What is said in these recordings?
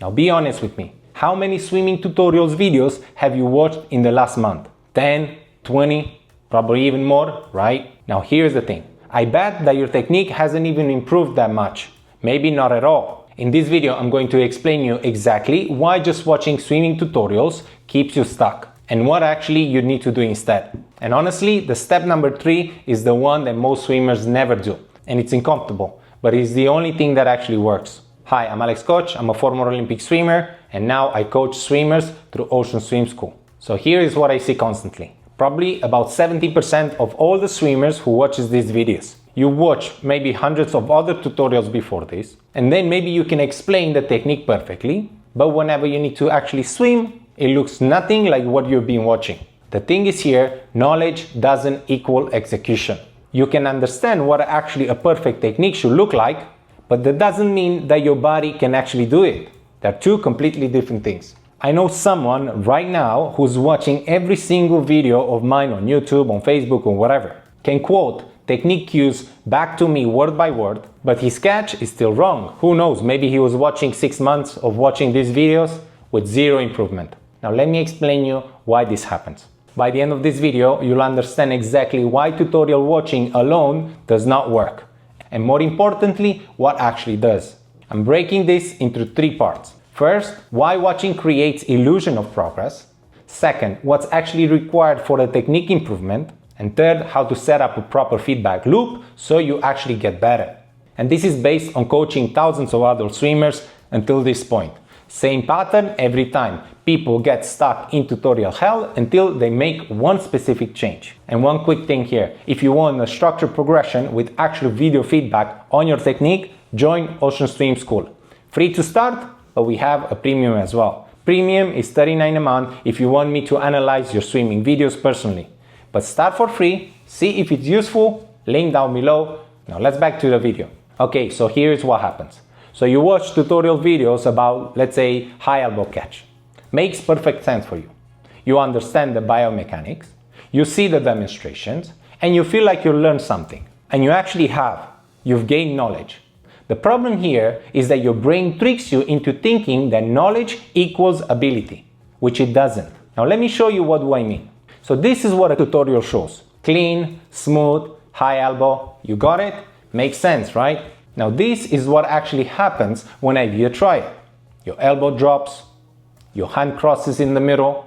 Now be honest with me. How many swimming tutorials videos have you watched in the last month? 10, 20, probably even more, right? Now here's the thing. I bet that your technique hasn't even improved that much. Maybe not at all. In this video, I'm going to explain you exactly why just watching swimming tutorials keeps you stuck and what actually you need to do instead. And honestly, the step number 3 is the one that most swimmers never do. And it's uncomfortable, but it's the only thing that actually works. Hi, I'm Alex Coci, I'm a former Olympic swimmer, and now I coach swimmers through Ocean Swim School. So here is what I see constantly. Probably about 70% of all the swimmers who watches these videos. You watch maybe hundreds of other tutorials before this, and then maybe you can explain the technique perfectly, but whenever you need to actually swim, it looks nothing like what you've been watching. The thing is here, knowledge doesn't equal execution. You can understand what actually a perfect technique should look like, but that doesn't mean that your body can actually do it. They're two completely different things. I know someone right now who's watching every single video of mine on YouTube, on Facebook, or whatever, can quote technique cues back to me word by word, but his catch is still wrong. Who knows, maybe he was watching 6 months of watching these videos with zero improvement. Now let me explain you why this happens. By the end of this video, you'll understand exactly why tutorial watching alone does not work. And more importantly, what actually does. I'm breaking this into 3 parts. First, why watching creates illusion of progress. Second, what's actually required for the technique improvement. And third, how to set up a proper feedback loop so you actually get better. And this is based on coaching thousands of adult swimmers until this point. Same pattern every time. People get stuck in tutorial hell until they make one specific change. And one quick thing here, if you want a structured progression with actual video feedback on your technique, join Ocean Swim School. Free to start, but we have a premium as well. Premium is $39 a month if you want me to analyze your swimming videos personally. But start for free, see if it's useful, link down below. Now let's back to the video. Okay, so here's what happens. So you watch tutorial videos about, let's say, high elbow catch. Makes perfect sense for you. You understand the biomechanics, you see the demonstrations, and you feel like you learned something. And you actually have. You've gained knowledge. The problem here is that your brain tricks you into thinking that knowledge equals ability, which it doesn't. Now let me show you what do I mean. So this is what a tutorial shows. Clean, smooth, high elbow. You got it? Makes sense, right? Now this is what actually happens whenever you try it. Your elbow drops, your hand crosses in the middle,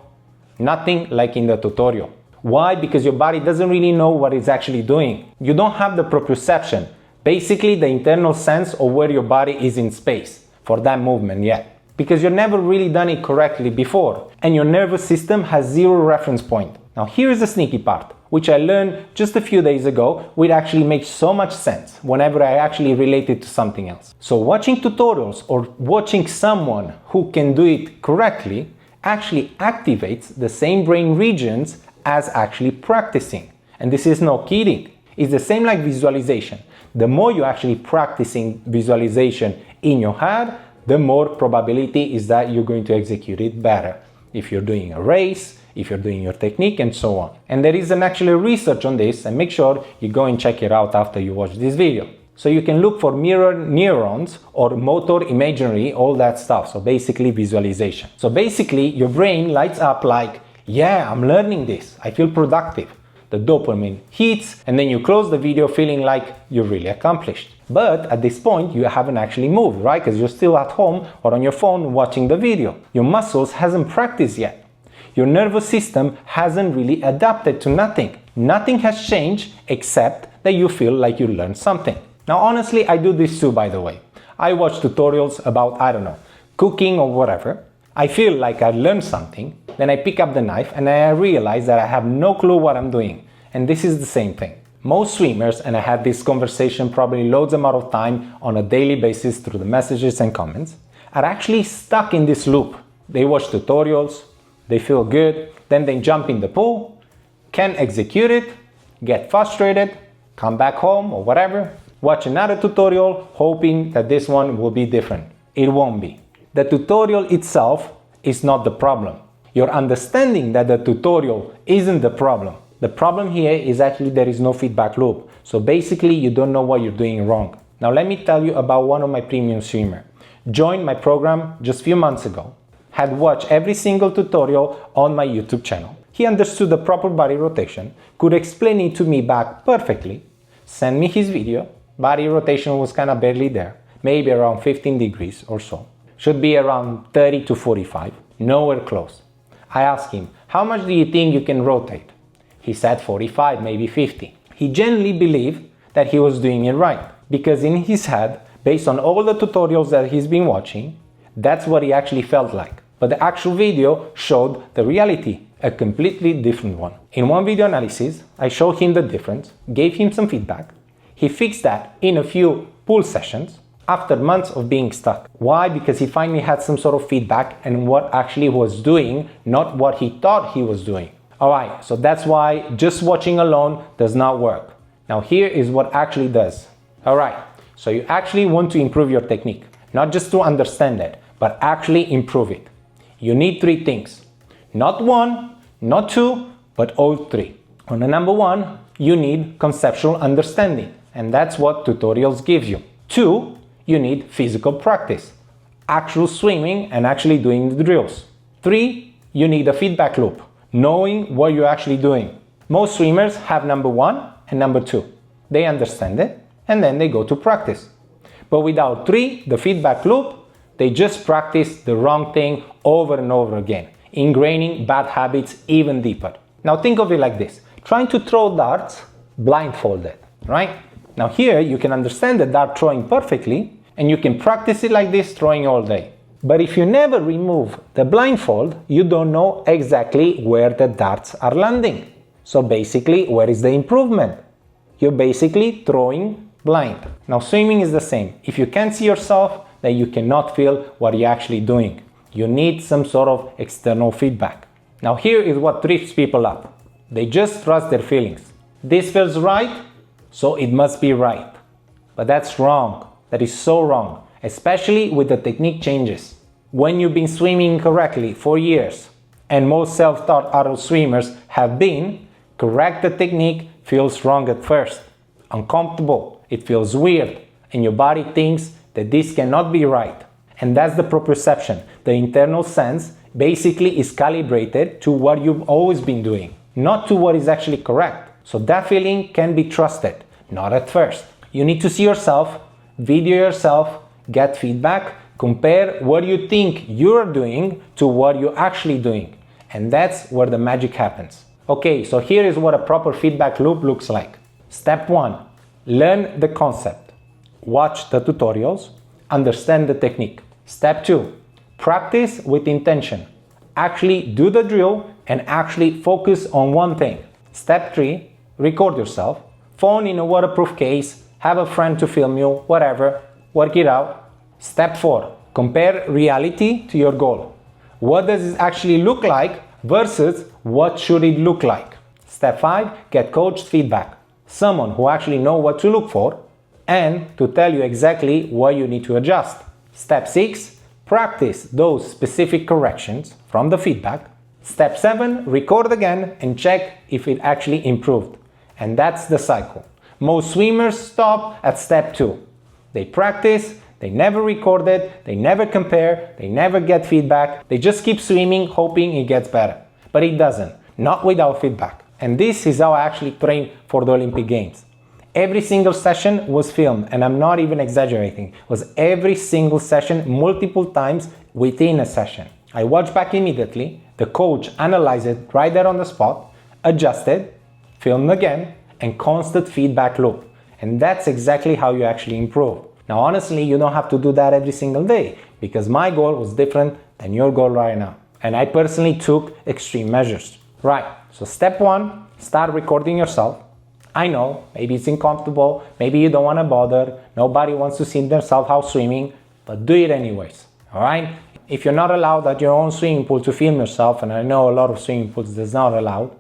nothing like in the tutorial. Why? Because your body doesn't really know what it's actually doing. You don't have the proprioception, basically the internal sense of where your body is in space for that movement yet. Because you've never really done it correctly before, and your nervous system has zero reference point. Now here's the sneaky part, which I learned just a few days ago, which actually makes so much sense whenever I actually relate it to something else. So watching tutorials or watching someone who can do it correctly actually activates the same brain regions as actually practicing. And this is no kidding. It's the same like visualization. The more you're actually practicing visualization in your head, the more probability is that you're going to execute it better. If you're doing a race, if you're doing your technique, and so on. And there is an actual research on this, and make sure you go and check it out after you watch this video. So you can look for mirror neurons or motor imagery, all that stuff. So basically visualization. So basically your brain lights up like, yeah, I'm learning this. I feel productive. The dopamine hits, and then you close the video feeling like you're really accomplished. But at this point, you haven't actually moved, right? Because you're still at home or on your phone watching the video. Your muscles hasn't practiced yet. Your nervous system hasn't really adapted to nothing. Nothing has changed except that you feel like you learned something. Now, honestly, I do this too, by the way. I watch tutorials about, I don't know, cooking or whatever. I feel like I learned something, then I pick up the knife and I realize that I have no clue what I'm doing. And this is the same thing. Most swimmers, and I had this conversation probably loads amount of time on a daily basis through the messages and comments, are actually stuck in this loop. They watch tutorials, they feel good, then they jump in the pool, can't execute it, get frustrated, come back home or whatever, watch another tutorial, hoping that this one will be different. It won't be. The tutorial itself is not the problem. Your understanding that the tutorial isn't the problem. The problem here is actually there is no feedback loop. So basically you don't know what you're doing wrong. Now let me tell you about one of my premium swimmers. joined my program just a few months ago, had watched every single tutorial on my YouTube channel. He understood the proper body rotation, could explain it to me back perfectly, sent me his video. Body rotation was kind of barely there, maybe around 15 degrees or so. Should be around 30 to 45, nowhere close. I asked him, how much do you think you can rotate? He said 45, maybe 50. He genuinely believed that he was doing it right, because in his head, based on all the tutorials that he's been watching, that's what he actually felt like. But the actual video showed the reality, a completely different one. In one video analysis, I showed him the difference, gave him some feedback. He fixed that in a few pull sessions after months of being stuck. Why? Because he finally had some sort of feedback and what actually was doing, not what he thought he was doing. Alright, so that's why just watching alone does not work. Now here is what actually does. Alright, so you actually want to improve your technique, not just to understand it, but actually improve it. You need three things. Not one, not two, but all three. On the number one, you need conceptual understanding, and that's what tutorials give you. Two, you need physical practice, actual swimming and actually doing the drills. Three, you need a feedback loop, knowing what you're actually doing. Most swimmers have number one and number two. They understand it and then they go to practice. But without three, the feedback loop, they just practice the wrong thing over and over again, ingraining bad habits even deeper. Now think of it like this, trying to throw darts blindfolded, right? Now here you can understand the dart throwing perfectly and you can practice it like this throwing all day. But if you never remove the blindfold, you don't know exactly where the darts are landing. So basically, where is the improvement? You're basically throwing blind. Now swimming is the same. If you can't see yourself, then you cannot feel what you're actually doing. You need some sort of external feedback. Now here is what trips people up. They just trust their feelings. This feels right, so it must be right. But that's wrong. That is so wrong, especially with the technique changes. When you've been swimming correctly for years, and most self-taught adult swimmers have been, correct the technique feels wrong at first, uncomfortable, it feels weird, and your body thinks that this cannot be right. And that's the proprioception. The internal sense basically is calibrated to what you've always been doing, not to what is actually correct. So that feeling can be trusted, not at first. You need to see yourself, video yourself, get feedback, compare what you think you're doing to what you're actually doing. And that's where the magic happens. Okay, so here is what a proper feedback loop looks like. Step 1, learn the concept. Watch the tutorials, understand the technique. Step 2, practice with intention. Actually do the drill and actually focus on one thing. Step 3, record yourself, phone in a waterproof case, have a friend to film you, whatever, work it out. Step 4, compare reality to your goal. What does it actually look like versus what should it look like? Step 5, get coached feedback. Someone who actually knows what to look for and to tell you exactly what you need to adjust. Step 6, practice those specific corrections from the feedback. Step 7, record again and check if it actually improved. And that's the cycle. Most swimmers stop at step 2. They practice, they never record it, they never compare, they never get feedback, they just keep swimming hoping it gets better. But it doesn't, not without feedback. And this is how I actually trained for the Olympic Games. Every single session was filmed, and I'm not even exaggerating. It was every single session multiple times within a session. I watched back immediately, the coach analyzed it right there on the spot, adjusted, filmed again, and constant feedback loop. And that's exactly how you actually improve. Now honestly, you don't have to do that every single day, because my goal was different than your goal right now. And I personally took extreme measures. Right, so step 1, start recording yourself. I know, maybe it's uncomfortable, maybe you don't want to bother, nobody wants to see themselves out swimming, but do it anyways, alright? If you're not allowed at your own swimming pool to film yourself, and I know a lot of swimming pools that's not allowed,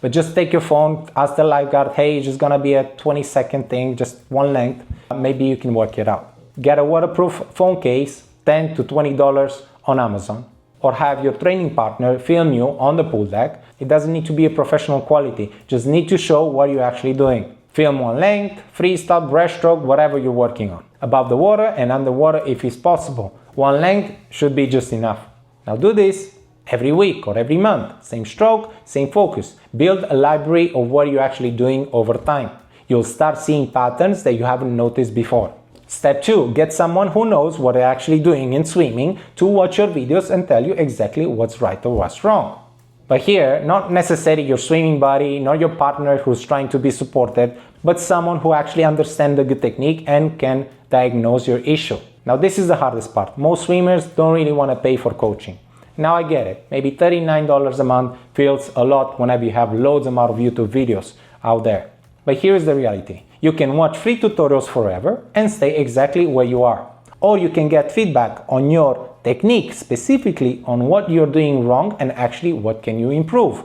but just take your phone, ask the lifeguard, hey, it's just gonna be a 20-second thing, just one length, maybe you can work it out. Get a waterproof phone case, $10 to $20 on Amazon, or have your training partner film you on the pool deck. It doesn't need to be a professional quality, just need to show what you're actually doing. Film one length, freestyle, breaststroke, whatever you're working on. Above the water and underwater if it's possible. One length should be just enough. Now do this every week or every month. Same stroke, same focus. Build a library of what you're actually doing over time. You'll start seeing patterns that you haven't noticed before. Step 2, get someone who knows what they're actually doing in swimming to watch your videos and tell you exactly what's right or what's wrong. But here, not necessarily your swimming buddy, not your partner who's trying to be supported, but someone who actually understands the good technique and can diagnose your issue. Now this is the hardest part. Most swimmers don't really want to pay for coaching. Now I get it. Maybe $39 a month feels a lot whenever you have loads amount of YouTube videos out there. But here's the reality. You can watch free tutorials forever and stay exactly where you are. Or you can get feedback on your technique, specifically on what you're doing wrong and actually what can you improve.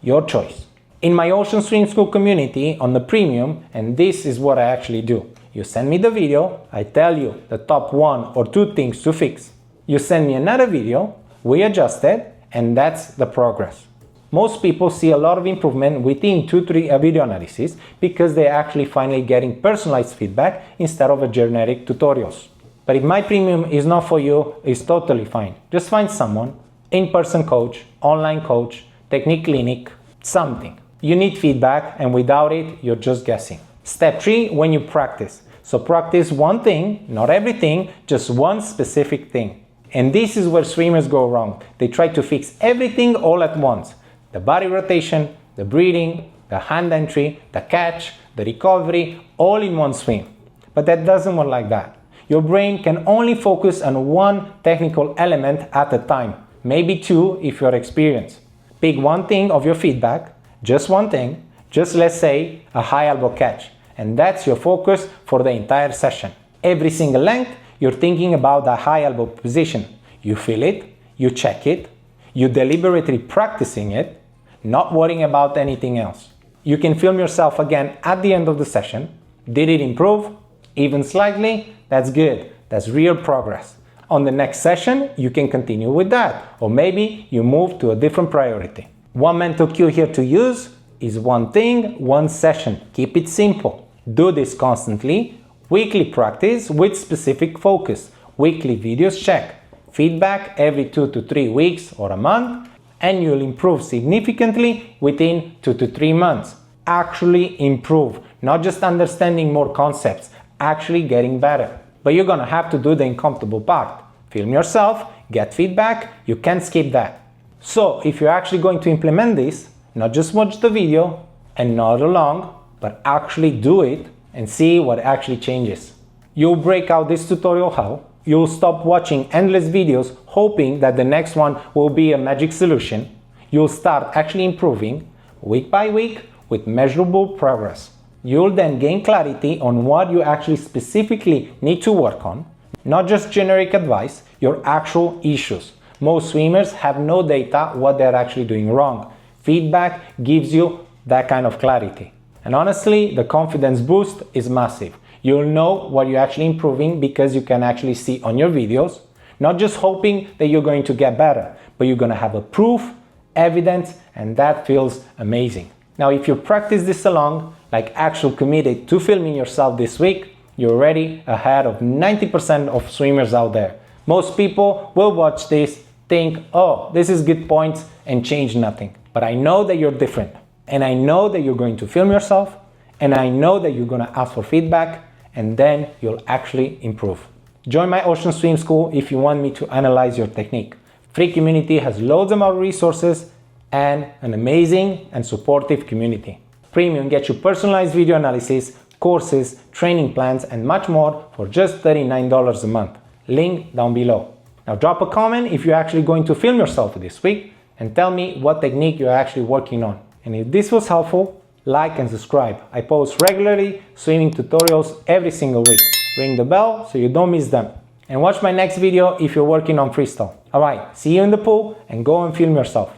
Your choice. In my Ocean Swim School community on the premium, and this is what I actually do. You send me the video, I tell you the top 1 or 2 things to fix. You send me another video, we adjust it, and that's the progress. Most people see a lot of improvement within 2-3 video analysis because they're actually finally getting personalized feedback instead of a generic tutorials. But if my premium is not for you, it's totally fine. Just find someone, in-person coach, online coach, technique clinic, something. You need feedback, and without it, you're just guessing. Step 3, when you practice. So practice one thing, not everything, just one specific thing. And this is where swimmers go wrong. They try to fix everything all at once. The body rotation, the breathing, the hand entry, the catch, the recovery, all in one swim. But that doesn't work like that. Your brain can only focus on one technical element at a time, maybe 2 if you're experienced. Pick one thing of your feedback, just one thing, just let's say a high elbow catch, and that's your focus for the entire session. Every single length, you're thinking about the high elbow position. You feel it, you check it, you deliberately practicing it, not worrying about anything else. You can film yourself again at the end of the session. Did it improve? Even slightly? That's good. That's real progress. On the next session, you can continue with that, or maybe you move to a different priority. One mental cue here to use is one thing, one session. Keep it simple. Do this constantly. Weekly practice with specific focus. Weekly videos check. Feedback every 2 to 3 weeks or a month, and you'll improve significantly within 2 to 3 months. Actually improve, not just understanding more concepts, actually getting better. But you're gonna have to do the uncomfortable part. Film yourself, get feedback, you can't skip that. So if you're actually going to implement this, not just watch the video and nod along, but actually do it and see what actually changes. You'll break out this tutorial how. You'll stop watching endless videos hoping that the next one will be a magic solution. You'll start actually improving week by week with measurable progress. You'll then gain clarity on what you actually specifically need to work on, not just generic advice, your actual issues. Most swimmers have no data what they're actually doing wrong. Feedback gives you that kind of clarity. And honestly, the confidence boost is massive. You'll know what you're actually improving because you can actually see on your videos, not just hoping that you're going to get better, but you're going to have a proof, evidence, and that feels amazing. Now, if you practice this along, like actually committed to filming yourself this week, you're already ahead of 90% of swimmers out there. Most people will watch this, think, oh, this is good points, and change nothing. But I know that you're different, and I know that you're going to film yourself, and I know that you're going to ask for feedback, and then you'll actually improve. Join my Ocean Swim School if you want me to analyze your technique. Free community has loads of resources and an amazing and supportive community. Premium gets you personalized video analysis, courses, training plans, and much more for just $39 a month. Link down below. Now drop a comment if you're actually going to film yourself this week and tell me what technique you're actually working on. And if this was helpful, like and subscribe. I post regularly swimming tutorials every single week. Ring the bell so you don't miss them. And watch my next video if you're working on freestyle. Alright, see you in the pool and go and film yourself.